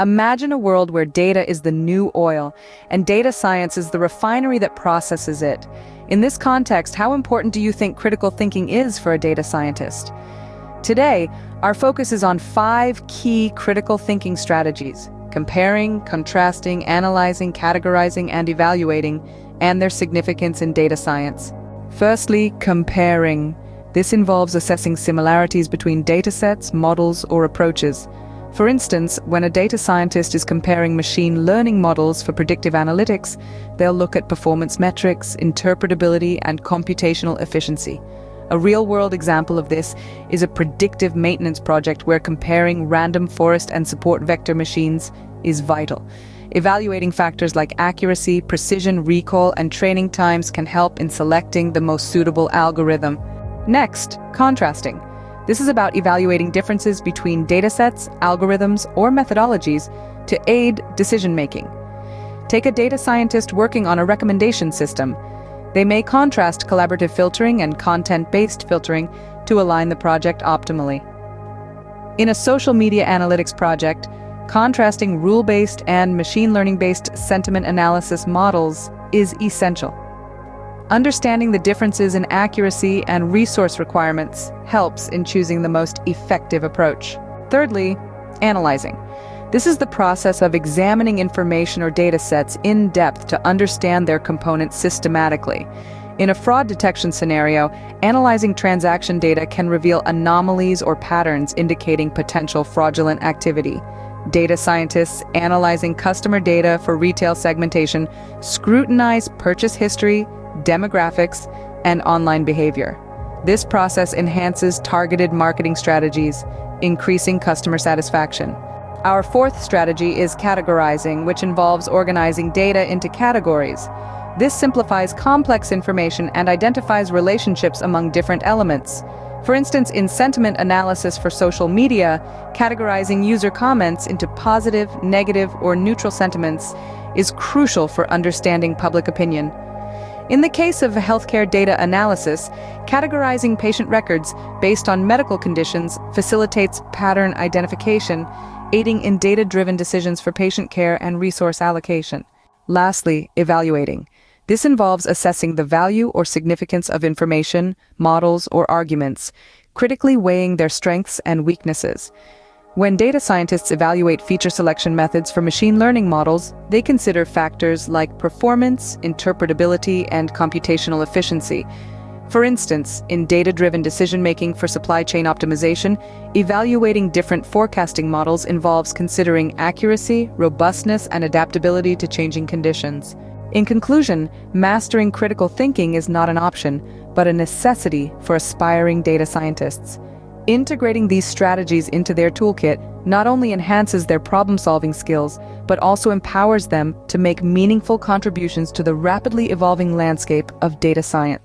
Imagine a world where data is the new oil, and data science is the refinery that processes it. In this context, how important do you think critical thinking is for a data scientist? Today, our focus is on 5 key critical thinking strategies: comparing, contrasting, analyzing, categorizing, and evaluating, and their significance in data science. Firstly, comparing. This involves assessing similarities between datasets, models, or approaches. For instance, when a data scientist is comparing machine learning models for predictive analytics, they'll look at performance metrics, interpretability, and computational efficiency. A real-world example of this is a predictive maintenance project where comparing random forest and support vector machines is vital. Evaluating factors like accuracy, precision, recall, and training times can help in selecting the most suitable algorithm. Next, contrasting. This is about evaluating differences between datasets, algorithms, or methodologies to aid decision-making. Take a data scientist working on a recommendation system. They may contrast collaborative filtering and content-based filtering to align the project optimally. In a social media analytics project, contrasting rule-based and machine learning-based sentiment analysis models is essential. Understanding the differences in accuracy and resource requirements helps in choosing the most effective approach. Thirdly, analyzing. This is the process of examining information or data sets in depth to understand their components systematically. In a fraud detection scenario, analyzing transaction data can reveal anomalies or patterns indicating potential fraudulent activity. Data scientists analyzing customer data for retail segmentation scrutinize purchase history, demographics, and online behavior. This process enhances targeted marketing strategies, increasing customer satisfaction. Our fourth strategy is categorizing, which involves organizing data into categories. This simplifies complex information and identifies relationships among different elements. For instance, in sentiment analysis for social media, categorizing user comments into positive, negative, or neutral sentiments is crucial for understanding public opinion. In the case of healthcare data analysis, categorizing patient records based on medical conditions facilitates pattern identification, aiding in data-driven decisions for patient care and resource allocation. Lastly, evaluating. This involves assessing the value or significance of information, models, or arguments, critically weighing their strengths and weaknesses. When data scientists evaluate feature selection methods for machine learning models, they consider factors like performance, interpretability, and computational efficiency. For instance, in data-driven decision-making for supply chain optimization, evaluating different forecasting models involves considering accuracy, robustness, and adaptability to changing conditions. In conclusion, mastering critical thinking is not an option, but a necessity for aspiring data scientists. Integrating these strategies into their toolkit not only enhances their problem-solving skills, but also empowers them to make meaningful contributions to the rapidly evolving landscape of data science.